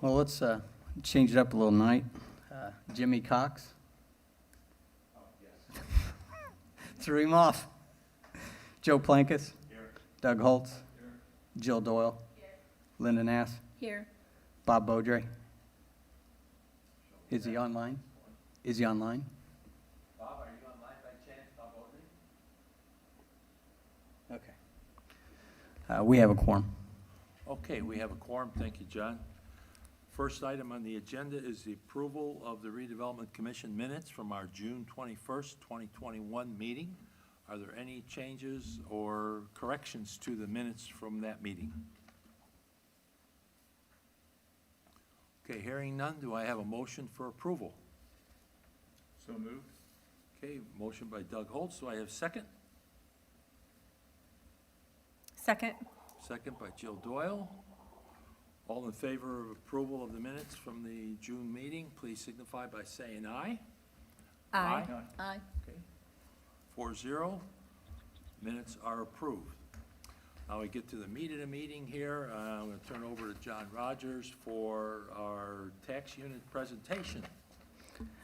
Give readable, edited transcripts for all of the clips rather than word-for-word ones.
Well, let's change it up a little tonight. Jimmy Cox. Oh, yes. Threw him off. Joe Plankus. Here. Doug Holtz. Here. Jill Doyle. Here. Linda Nass. Here. Bob Beaudry. Is he online? Is he online? Bob, are you online by chance, Bob Odley? Okay. We have a quorum. Okay, we have a quorum. Thank you, John. First item on the agenda is the approval of the Redevelopment Commission minutes from our June 21st, 2021 meeting. Are there any changes or corrections to the minutes from that meeting? Okay, hearing none, do I have a motion for approval? So moved. Okay, motion by Doug Holtz. Do I have a second? Second. Second by Jill Doyle. All in favor of approval of the minutes from the June meeting, please signify by saying aye. Aye. Aye. Okay. 4-0. Minutes are approved. Now we get to the meat of the meeting here. I'm going to turn over to John Rogers for our tax unit presentation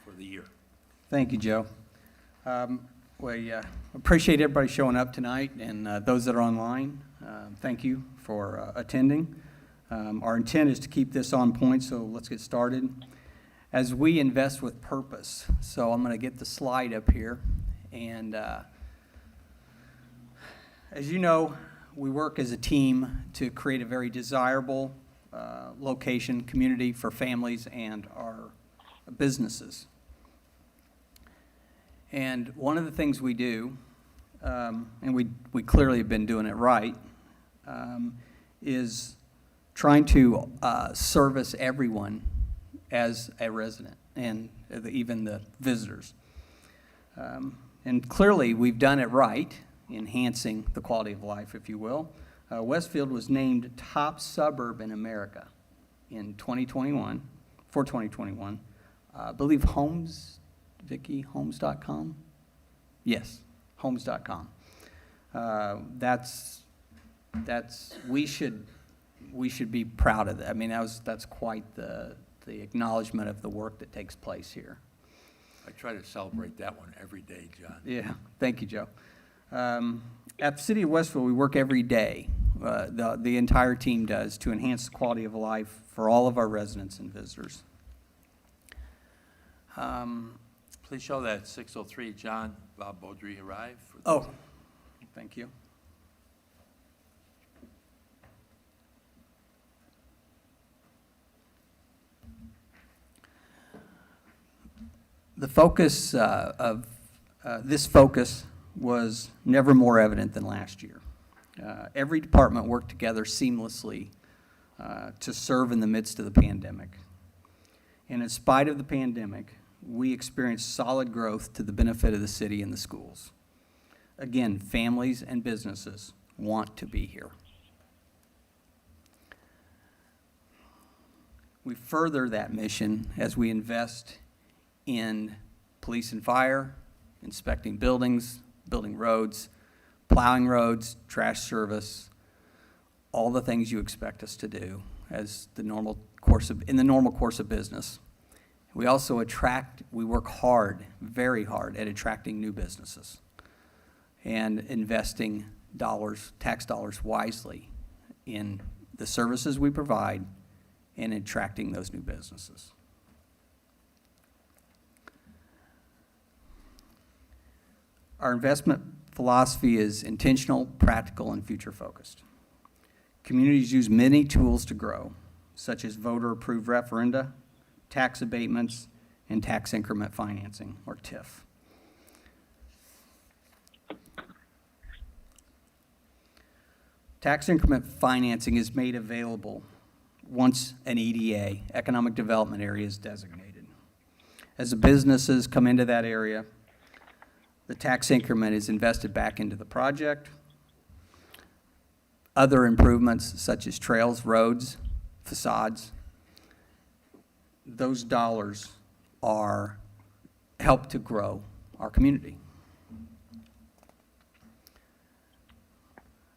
for the year. Thank you, Joe. We appreciate everybody showing up tonight, and those that are online, thank you for attending. Our intent is to keep this on point, so let's get started. As we invest with purpose, so I'm going to get the slide up here, and as you know, we work as a team to create a very desirable location, community for families and our businesses. And one of the things we do, and we clearly have been doing it right, is trying to service everyone as a resident, and even the visitors. And clearly, we've done it right, enhancing the quality of life, if you will. Westfield was named top suburb in America in 2021, for 2021. I believe Homes.com? Yes, Homes.com. We should be proud of that. I mean, that's quite the acknowledgement of the work that takes place here. I try to celebrate that one every day, John. Yeah, thank you, Joe. At the City of Westfield, we work every day, the entire team does, to enhance the quality of life for all of our residents and visitors. Please show that 603 John Bob Beaudry arrived. Oh, thank you. The focus of this focus was never more evident than last year. Every department worked together seamlessly to serve in the midst of the pandemic. And in spite of the pandemic, we experienced solid growth to the benefit of the city and the schools. Again, families and businesses want to be here. We further that mission as we invest in police and fire, inspecting buildings, building roads, plowing roads, trash service, all the things you expect us to do as in the normal course of business. We also we work hard, very hard, at attracting new businesses and investing tax dollars wisely in the services we provide and attracting those new businesses. Our investment philosophy is intentional, practical, and future-focused. Communities use many tools to grow, such as voter-approved referenda, tax abatements, and tax increment financing, or TIF. Tax increment financing is made available once an EDA, Economic Development Area, is designated. As the businesses come into that area, the tax increment is invested back into the project. Other improvements such as trails, roads, facades, those dollars help to grow our community.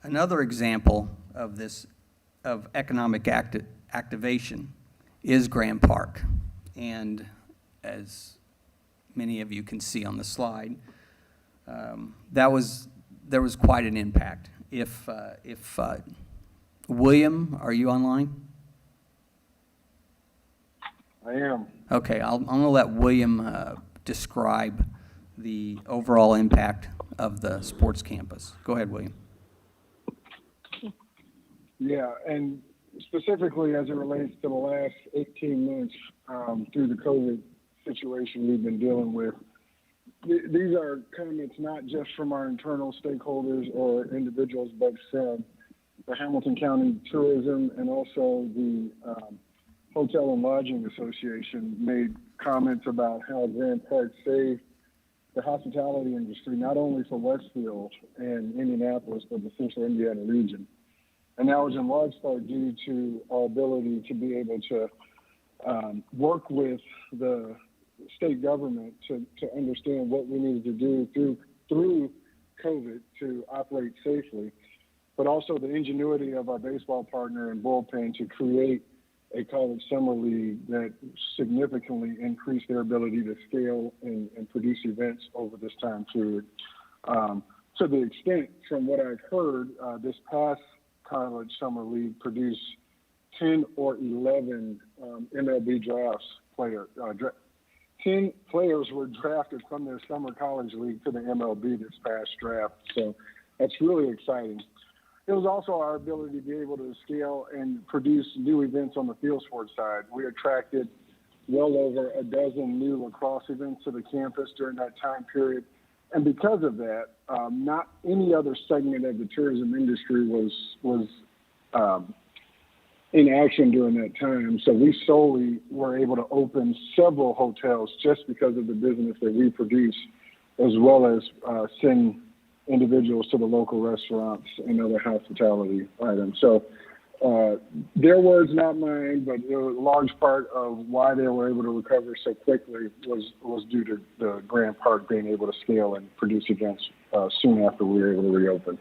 Another example of economic activation is Grand Park. And as many of you can see on the slide, there was quite an impact. If William, are you online? I am. Okay, I'm going to let William describe the overall impact of the sports campus. Go ahead, William. Yeah, and specifically as it relates to the last 18 months through the COVID situation we've been dealing with, these are comments not just from our internal stakeholders or individuals, but from the Hamilton County Tourism and also the Hotel and Lodging Association made comments about how Grand Park saved the hospitality industry, not only for Westfield and Indianapolis, but the Central Indiana region. And that was in large part due to our ability to be able to work with the state government to understand what we needed to do through COVID to operate safely, but also the ingenuity of our baseball partner and bullpen to create a college summer league that significantly increased their ability to scale and produce events over this time period. To the extent, from what I've heard, this past college summer league produced 10 or 11 MLB drafts 10 players were drafted from their summer college league to the MLB this past draft. So that's really exciting. It was also our ability to be able to scale and produce new events on the field sports side. We attracted well over a dozen new lacrosse events to the campus during that time period. And because of that, not any other segment of the tourism industry was in action during that time. So we solely were able to open several hotels just because of the business that we produce, as well as send individuals to the local restaurants and other hospitality items. So their words, not mine, but a large part of why they were able to recover so quickly was due to the Grand Park being able to scale and produce events soon after we were able to reopen.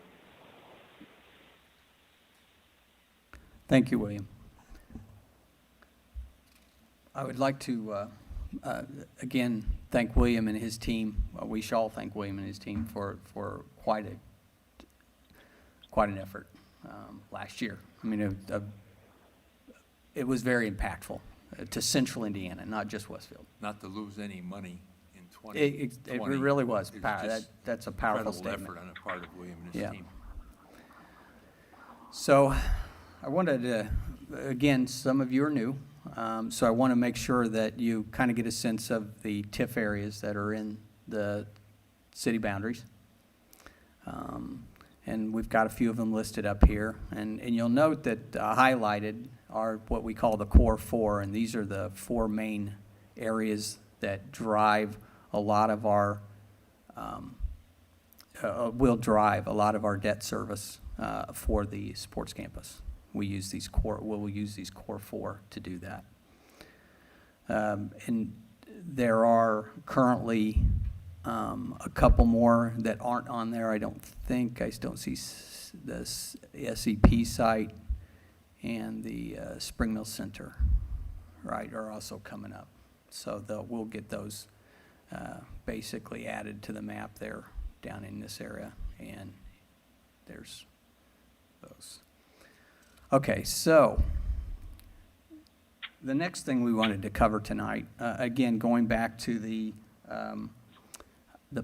Thank you, William. I would like to, again, thank William and his team. We shall all thank William and his team for quite an effort last year. I mean, it was very impactful to Central Indiana, not just Westfield. Not to lose any money in 2020. It really was. It's just That's a powerful incredible statement. effort on the part of William and his Yeah. team. So I wanted to, again, some of you are new, so I want to make sure that you kind of get a sense of the TIF areas that are in the city boundaries. And we've got a few of them listed up here. And you'll note that highlighted are what we call the core four, and these are the four main areas that drive a lot of our, will drive a lot of our debt service for the sports campus. We'll use these core four to do that. And there are currently a couple more that aren't on there. I don't see the SEP site and the Spring Mill Center, right, are also coming up. So we'll get those basically added to the map there down in this area, and there's those. Okay, so the next thing we wanted to cover tonight, again, going back to the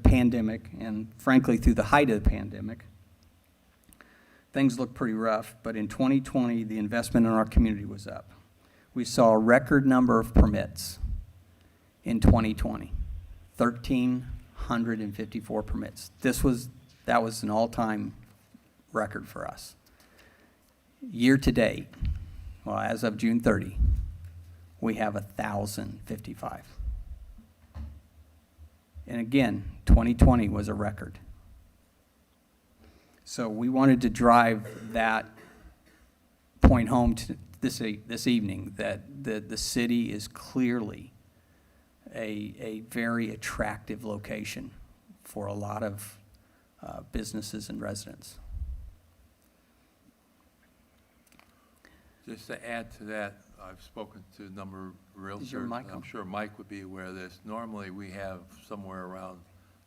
pandemic, and frankly, through the height of the pandemic, things looked pretty rough, but in 2020, the investment in our community was up. We saw a record number of permits in 2020, 1,354 permits. That was an all-time record for us. Year to date, well, as of June 30, we have 1,055. And again, 2020 was a record. So we wanted to drive that point home to this evening, that the city is clearly a very attractive location for a lot of businesses and residents. Just to add to that, I've spoken to a number of realtors. Is your mic I'm on? sure Mike would be aware of this. Normally, we have somewhere around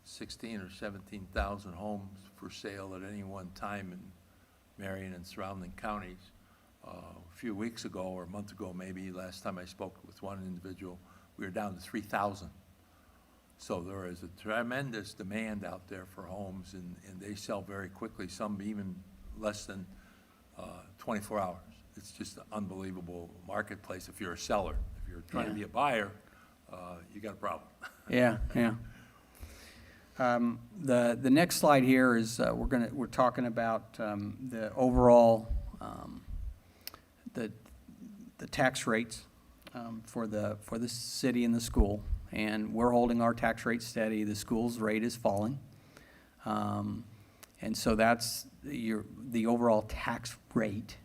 16 or 17,000 homes for sale at any one time in Marion and surrounding counties. A few weeks ago, or a month ago maybe, last time I spoke with one individual, we were down to 3,000. So there is a tremendous demand out there for homes, and they sell very quickly, some even less than 24 hours. It's just an unbelievable marketplace if you're a seller. If you're trying to be a buyer, you got a problem. Yeah, yeah. The next slide here is we're talking about the overall the tax rates for the city and the school, and we're holding our tax rate steady. The school's rate is falling, and so that's the overall tax rate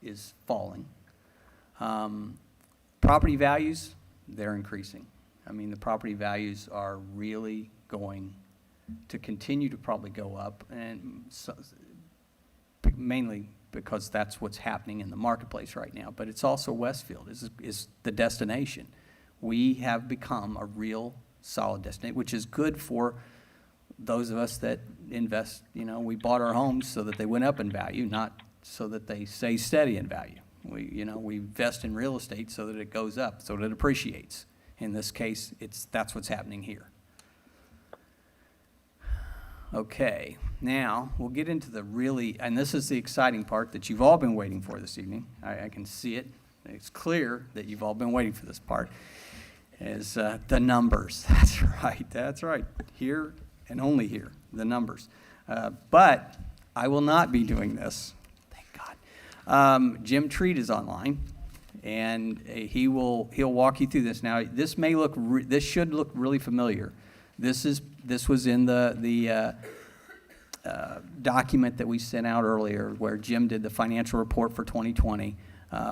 is falling. Property values, they're increasing. I mean, the property values are really going to continue to probably go up, and so, mainly because that's what's happening in the marketplace right now. But it's also Westfield is the destination. We have become a real solid destination, which is good for those of us that invest. You know, we bought our homes so that they went up in value, not so that they stay steady in value. We invest in real estate so that it goes up, so that it appreciates. In this case, that's what's happening here. Okay, now we'll get into the really, and this is the exciting part that you've all been waiting for this evening. I can see it. It's clear that you've all been waiting for this part, is the numbers. That's right, that's right. Here and only here, the numbers. But I will not be doing this, thank God. Jim Treat is online, and he'll walk you through this. Now, this should look really familiar. This was in the document that we sent out earlier where Jim did the financial report for 2020,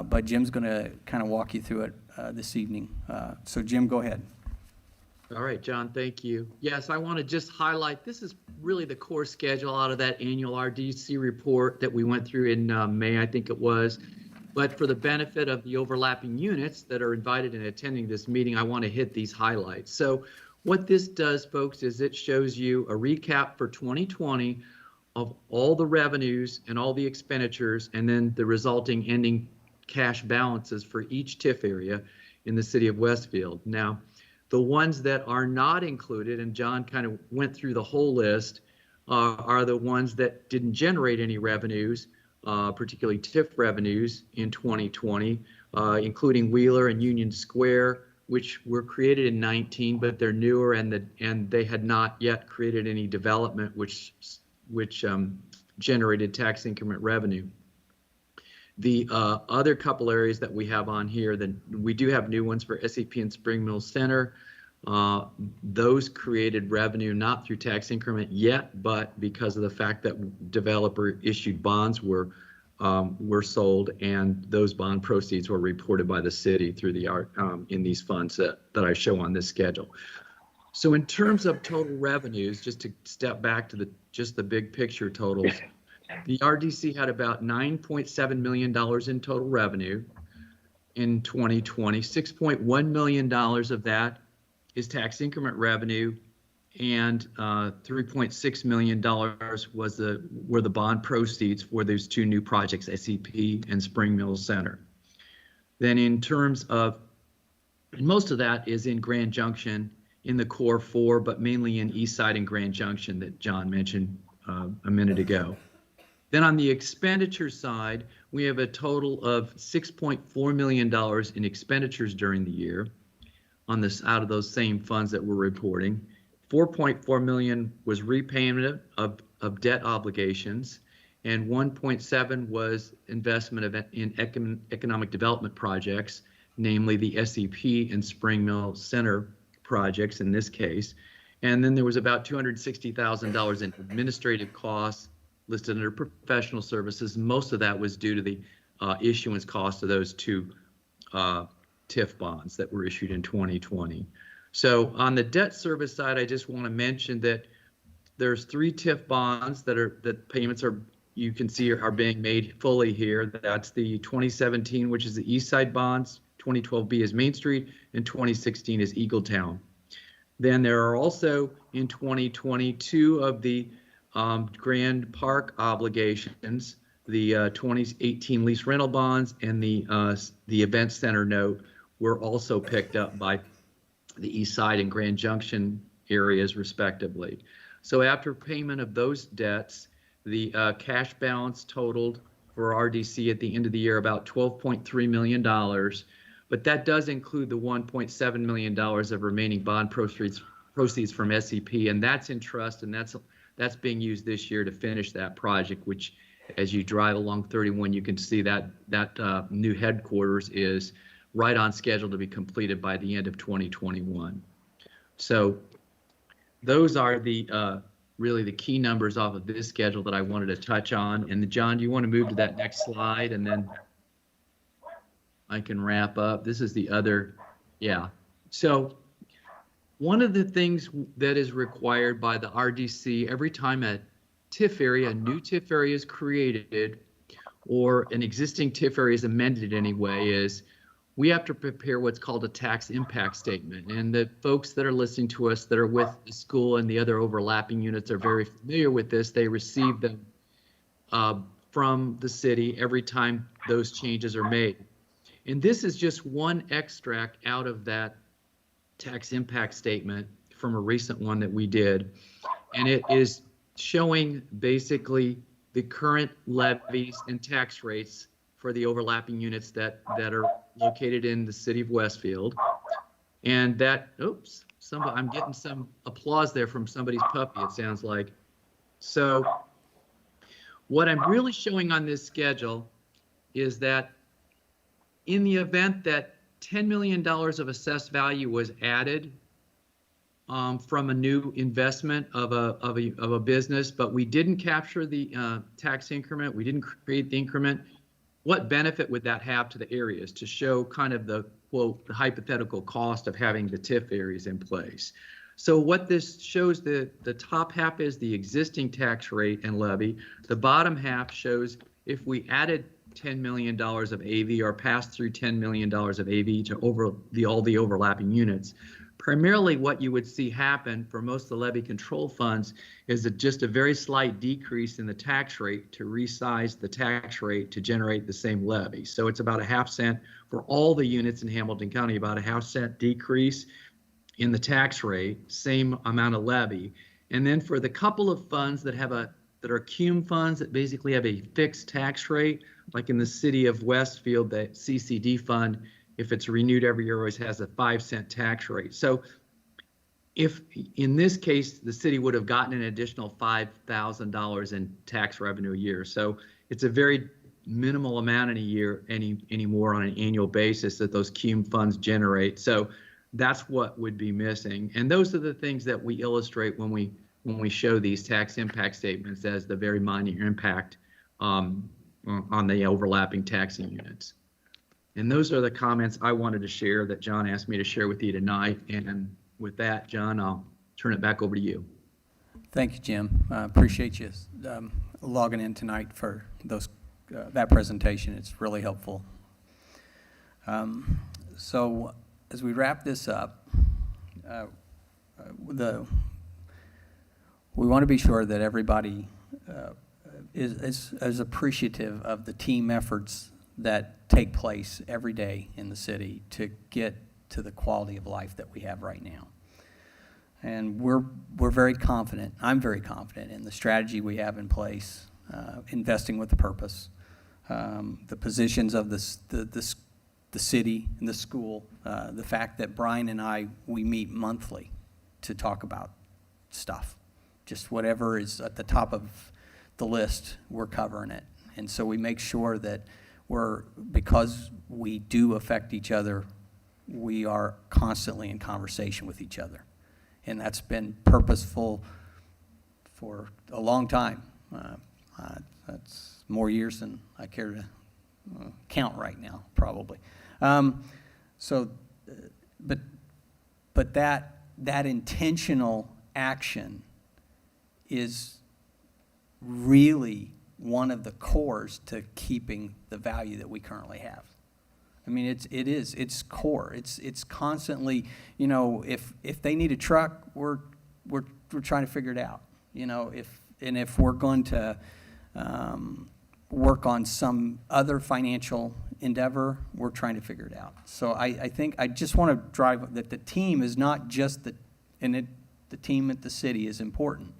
but Jim's going to kind of walk you through it this evening. So Jim, go ahead. All right, John, thank you. Yes, I want to just highlight, this is really the core schedule out of that annual RDC report that we went through in May, I think it was. But for the benefit of the overlapping units that are invited and attending this meeting, I want to hit these highlights. So what this does, folks, is it shows you a recap for 2020 of all the revenues and all the expenditures, and then the resulting ending cash balances for each TIF area in the city of Westfield. Now, the ones that are not included, and John kind of went through the whole list, are the ones that didn't generate any revenues, particularly TIF revenues in 2020, including Wheeler and Union Square, which were created in 19, but they're newer, and they had not yet created any development, which generated tax increment revenue. The other couple areas that we have on here, then we do have new ones for SEP and Spring Mill Center. Those created revenue not through tax increment yet, but because of the fact that developer issued bonds were sold, and those bond proceeds were reported by the city through the in these funds that I show on this schedule. So in terms of total revenues, just to step back to just the big picture totals, the RDC had about $9.7 million in total revenue in 2020. $6.1 million of that is tax increment revenue, and $3.6 million were the bond proceeds for those two new projects, SEP and Spring Mill Center. Then in terms of, and most of that is in Grand Junction in the core four, but mainly in East Side and Grand Junction that John mentioned a minute ago. Then on the expenditure side, we have a total of $6.4 million in expenditures during the year on this, out of those same funds that we're reporting. 4.4 million was repayment of debt obligations, and 1.7 was investment in economic development projects, namely the SEP and Spring Mill Center projects in this case. And then there was about $260,000 in administrative costs listed under professional services. Most of that was due to the issuance cost of those two TIF bonds that were issued in 2020. So on the debt service side, I just want to mention that there's 3 TIF bonds that payments are you can see are being made fully here. That's the 2017, which is the East Side bonds, 2012B is Main Street, and 2016 is Eagletown. Then there are also in 2022 of the Grand Park obligations, the 2018 lease rental bonds and the event center note were also picked up by the East Side and Grand Junction areas respectively. So after payment of those debts, the cash balance totaled for RDC at the end of the year about $12.3 million, but that does include the $1.7 million of remaining bond proceeds from SEP, and that's in trust, and that's being used this year to finish that project, which as you drive along 31, you can see that new headquarters is right on schedule to be completed by the end of 2021. So those are the really the key numbers off of this schedule that I wanted to touch on. And John, do you want to move to that next slide, and then I can wrap up? This is the other, yeah. So one of the things that is required by the RDC every time a TIF area, a new TIF area is created or an existing TIF area is amended in any way is we have to prepare what's called a tax impact statement. And the folks that are listening to us that are with the school and the other overlapping units are very familiar with this. They receive them from the city every time those changes are made. And this is just one extract out of that tax impact statement from a recent one that we did. And it is showing basically the current levies and tax rates for the overlapping units that are located in the city of Westfield. And that, oops, I'm getting some applause there from somebody's puppy, it sounds like. So what I'm really showing on this schedule is that in the event that $10 million of assessed value was added from a new investment of a business, but we didn't capture the tax increment, we didn't create the increment, what benefit would that have to the areas to show kind of the, quote, the hypothetical cost of having the TIF areas in place? So what this shows, the top half is the existing tax rate and levy. The bottom half shows if we added $10 million of AV or passed through $10 million of AV to all the overlapping units. Primarily what you would see happen for most of the levy control funds is just a very slight decrease in the tax rate to resize the tax rate to generate the same levy. So it's about a half cent for all the units in Hamilton County, about a half cent decrease in the tax rate, same amount of levy. And then for the couple of funds that are cum funds that basically have a fixed tax rate, like in the city of Westfield, the CCD fund, if it's renewed every year, always has a 5-cent tax rate. So if in this case, the city would have gotten an additional $5,000 in tax revenue a year. So it's a very minimal amount in a year anymore on an annual basis that those cum funds generate. So that's what would be missing. And those are the things that we illustrate when we show these tax impact statements as the very minor impact on the overlapping taxing units. And those are the comments I wanted to share that John asked me to share with you tonight. And with that, John, I'll turn it back over to you. Thank you, Jim. I appreciate you logging in tonight for that presentation. It's really helpful. So as we wrap this up, we want to be sure that everybody is appreciative of the team efforts that take place every day in the city to get to the quality of life that we have right now. And we're very confident, I'm very confident in the strategy we have in place, investing with a purpose, the positions of the city and the school, the fact that Brian and we meet monthly to talk about stuff. Just whatever is at the top of the list, we're covering it. And so we make sure that because we do affect each other, we are constantly in conversation with each other. And that's been purposeful for a long time. That's more years than I care to count right now, probably. But that intentional action is really one of the cores to keeping the value that we currently have. I mean, it's core. It's constantly, you know, if they need a truck, we're trying to figure it out. You know, if we're going to work on some other financial endeavor, we're trying to figure it out. So I think I just want to drive that the team is not just the team at the city is important,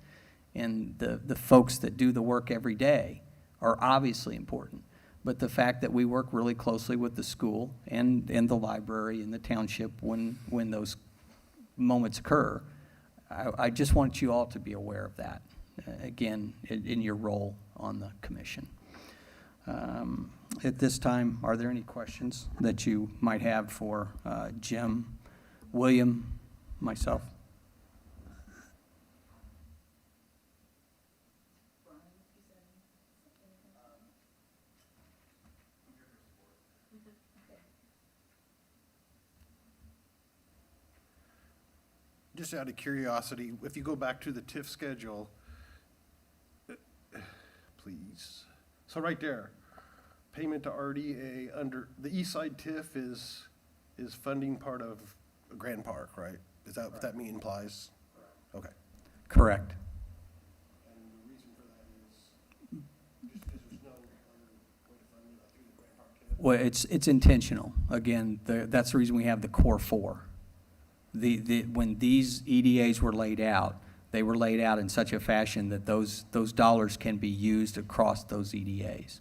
and the folks that do the work every day are obviously important. But the fact that we work really closely with the school and the library and the township when those moments occur, I just want you all to be aware of that, again, in your role on the commission. At this time, are there any questions that you might have for Jim, William, myself? Just out of curiosity, if you go back to the TIF schedule, please. So right there, payment to RDA under, the East Side TIF is funding part of Grand Park, right? Is that what that implies? Okay. Correct. And the reason for that is just because there's no other way to fund it through the Grand Park TIF? Well, it's intentional. Again, that's the reason we have the core four. When these EDAs were laid out, they were laid out in such a fashion that those dollars can be used across those EDAs.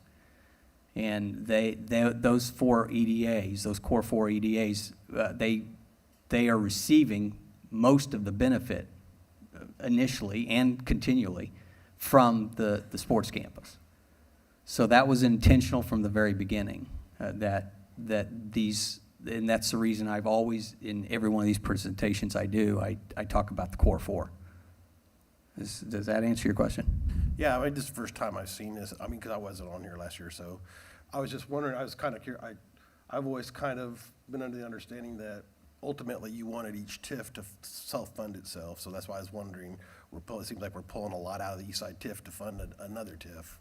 And those four EDAs, those core four EDAs, they are receiving most of the benefit initially and continually from the sports campus. So that was intentional from the very beginning, that these. And that's the reason I've always, in every one of these presentations I do, I talk about the core four. Does that answer your question? Yeah, I mean, this is the first time I've seen this. I mean, because I wasn't on here last year, so I was just wondering, I was kind of curious. I've always kind of been under the understanding that ultimately you wanted each TIF to self-fund itself, so that's why I was wondering, it seems like we're pulling a lot out of the East Side TIF to fund another TIF.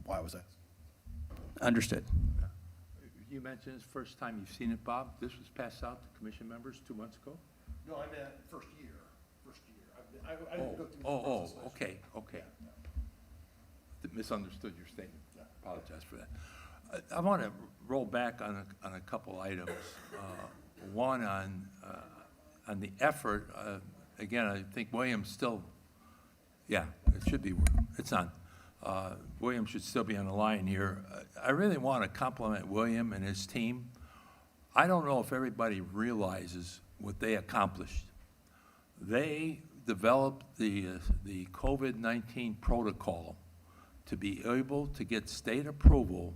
Why was that? Understood. You mentioned it's the first time you've seen it, Bob. This was passed out to commission members 2 months ago? No, I meant first year. I didn't go through the Oh, process last year. okay. Misunderstood your statement. Apologize for that. I want to roll back on a couple items. One on the effort. Again, I think William's still, yeah, it should be, it's on. William should still be on the line here. I really want to compliment William and his team. I don't know if everybody realizes what they accomplished. They developed the COVID-19 protocol to be able to get state approval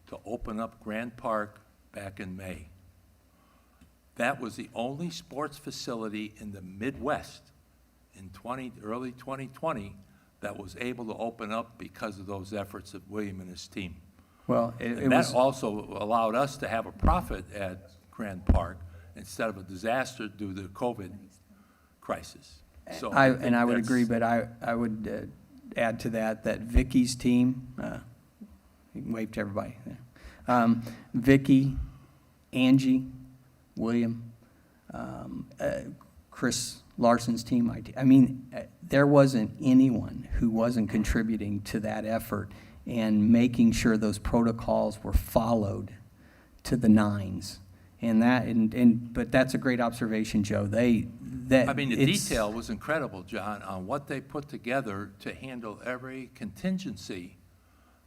to open up Grand Park back in May. That was the only sports facility in the Midwest in early 2020 that was able to open up because of those efforts of William and his team. Well, And that also allowed us to have a profit at Grand Park instead of a disaster due to the COVID crisis. So I think would that's- agree, but I would add to that Vicky's team, you can wave to everybody. Vicky, Angie, William, Chris Larson's team. I mean, there wasn't anyone who wasn't contributing to that effort and making sure those protocols were followed to the nines. But that's a great observation, Joe. The detail was incredible, John, on what they put together to handle every contingency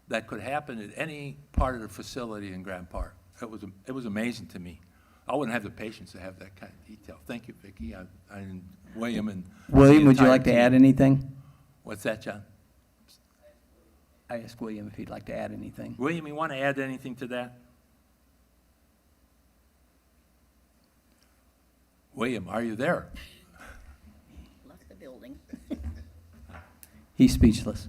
that could happen at any part of the facility in Grand Park. It was amazing to me. I wouldn't have the patience to have that kind of detail. Thank you, Vicki, and William, and William, the would you entire like to team. add anything? What's that, John? I asked William if he'd like to add anything. William, you want to add anything to that? William, are you there? Left the building. He's speechless.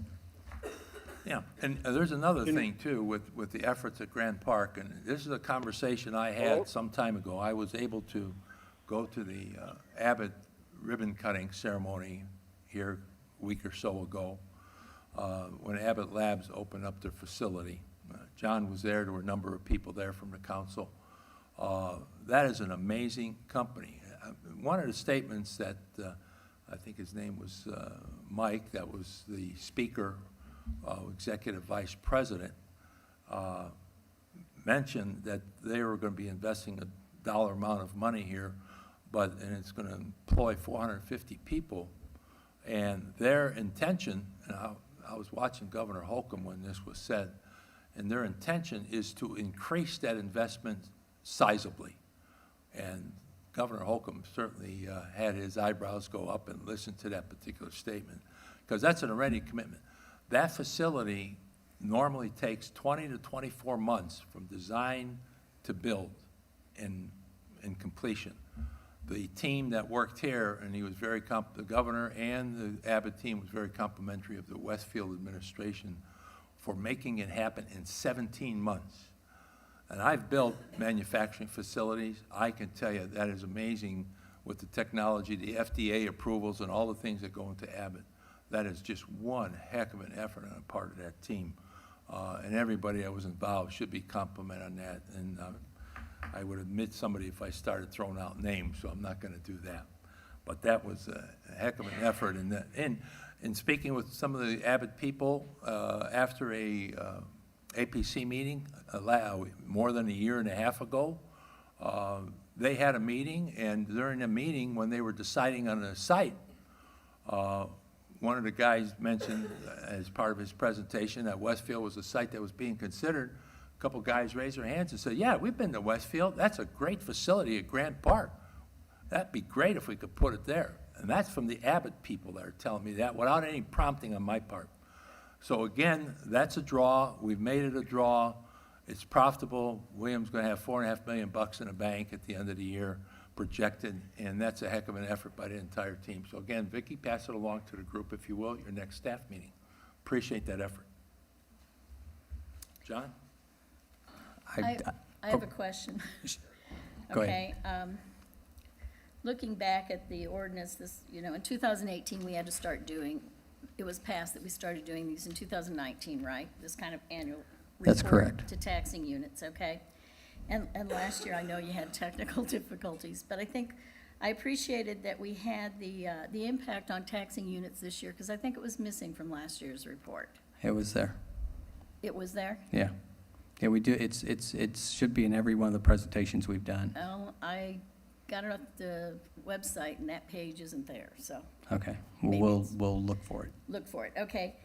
Yeah, and there's another thing, too, with the efforts at Grand Park, and this is a conversation I had some time ago. I was able to go to the Abbott ribbon-cutting ceremony here a week or so ago. when Abbott Labs opened up their facility. John was there. There were a number of people there from the council. That is an amazing company. One of the statements that I think his name was Mike, that was the speaker, executive vice president, mentioned that they were going to be investing a dollar amount of money here, and it's going to employ 450 people. And their intention, and I was watching Governor Holcomb when this was said, and their intention is to increase that investment sizably. And Governor Holcomb certainly had his eyebrows go up and listen to that particular statement, because that's an already commitment. That facility normally takes 20 to 24 months from design to build and completion. The team that worked here, and he was very, the governor and the Abbott team was very complimentary of the Westfield administration for making it happen in 17 months. And I've built manufacturing facilities. I can tell you that is amazing with the technology, the FDA approvals, and all the things that go into Abbott. That is just one heck of an effort on the part of that team. And everybody that was involved should be complimented on that. And I would admit somebody if I started throwing out names, so I'm not going to do that. But that was a heck of an effort. And in speaking with some of the Abbott people after a APC meeting more than a year and a half ago, they had a meeting, and during the meeting, when they were deciding on a site, one of the guys mentioned as part of his presentation that Westfield was a site that was being considered. A couple guys raised their hands and said, yeah, we've been to Westfield. That's a great facility at Grant Park. That'd be great if we could put it there. And that's from the Abbott people that are telling me that without any prompting on my part. So again, that's a draw. We've made it a draw. It's profitable. William's going to have $4.5 million in the bank at the end of the year projected, and that's a heck of an effort by the entire team. So again, Vicki, pass it along to the group, if you will, at your next staff meeting. Appreciate that effort. John? I have a question. Go ahead. Okay, looking back at the ordinance, in 2018, we had to start doing, it was passed that we started doing these in 2019, right? This kind of annual That's report correct. to taxing units, okay? And last year, I know you had technical difficulties, but I appreciated that we had the impact on taxing units this year, because I think it was missing from last year's report. It was there. It was there? Yeah. Yeah, we do. It should be in every one of the presentations we've done. I got it off the website, and that page isn't there, so Okay. Maybe We'll it's- look for it. look for it, okay.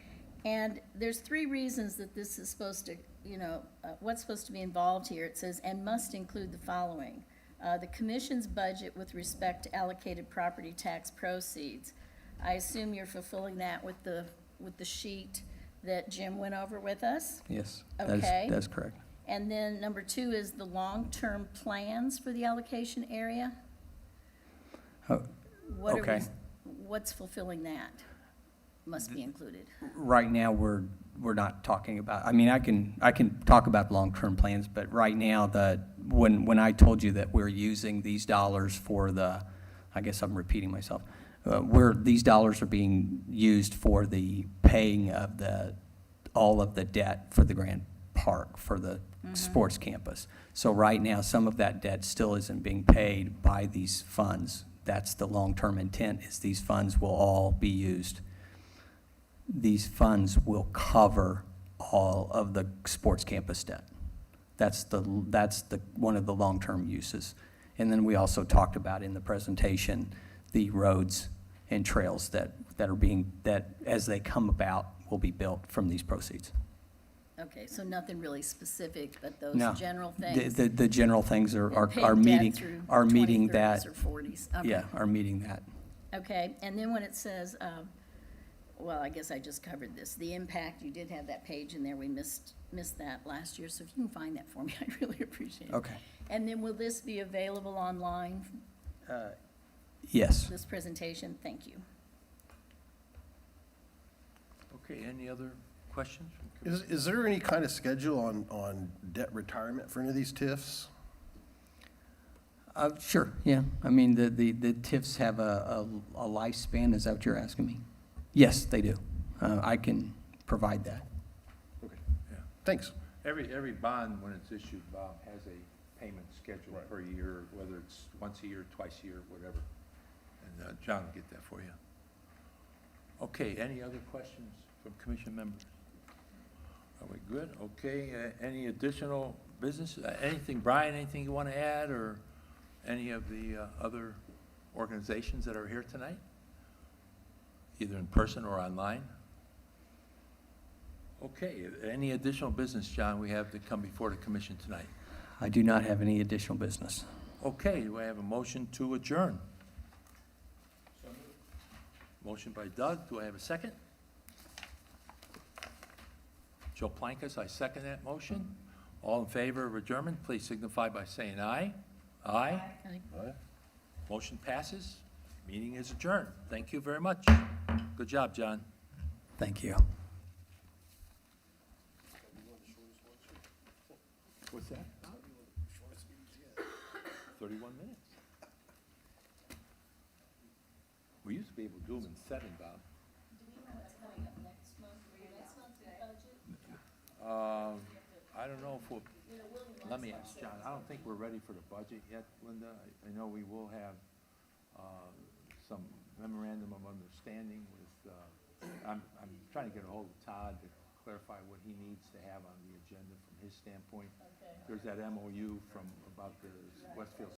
And there's 3 reasons that this is supposed to, what's supposed to be involved here. It says, and must include the following. The commission's budget with respect to allocated property tax proceeds. I assume you're fulfilling that with the sheet that Jim went over with us? Yes. Okay. That's correct. And then number 2 is the long-term plans for the allocation area? Oh, What are we- okay. What's fulfilling that? Must be included. Right now, we're not talking about, I mean, I can talk about long-term plans, but right now, when I told you that we're using these dollars for I guess I'm repeating myself, these dollars are being used for the paying of all of the debt for the Grand Park, for the sports campus. So right now, some of that debt still isn't being paid by these funds. That's the long-term intent, is these funds will all be used. These funds will cover all of the sports campus debt. That's one of the long-term uses. And then we also talked about in the presentation, the roads and trails that as they come about will be built from these proceeds. Okay, so nothing really specific, but those No. general things. The general things And are paying debt meeting, through are meeting 2030s that, or 40s. Okay. yeah, are meeting that. Okay, and then when it says, well, I guess I just covered this, the impact, you did have that page in there, we missed that last year, so if you can find that for me, I'd really appreciate it. Okay. And then will this be available online, Yes. this presentation? Thank you. Okay, any other questions? Is there any kind of schedule on debt retirement for any of these TIFs? Sure, yeah. I mean, the TIFs have a lifespan, is that what you're asking me? Yes, they do. I can provide that. Okay, Yeah. thanks. Every bond, when it's issued, Bob, has a payment schedule Right. per year, whether it's once a year, twice a year, whatever. And John will get that for you. Okay, any other questions from commission members? Are we good? Okay, any additional business? Anything, Brian, anything you want to add, or any of the other organizations that are here tonight? Either in person or online? Okay, any additional business, John, we have to come before the commission tonight? I do not have any additional business. Okay, do I have a motion to adjourn? Motion by Doug, do I have a second? Joe Plankus, I second that motion. All in favor of adjournment, please signify by saying aye. Aye. Motion passes. Meeting is adjourned. Thank you very much. Good job, John. Thank you. What's that? 31 minutes. We used to be able to do them in 7, Bob. I don't know if we'll, let me ask John, I don't think we're ready for the budget yet, Linda. I know we will have some memorandum of understanding with, I'm trying to get a hold of Todd to clarify what he needs to have on the agenda from his standpoint. There's that MOU from, about the Westfield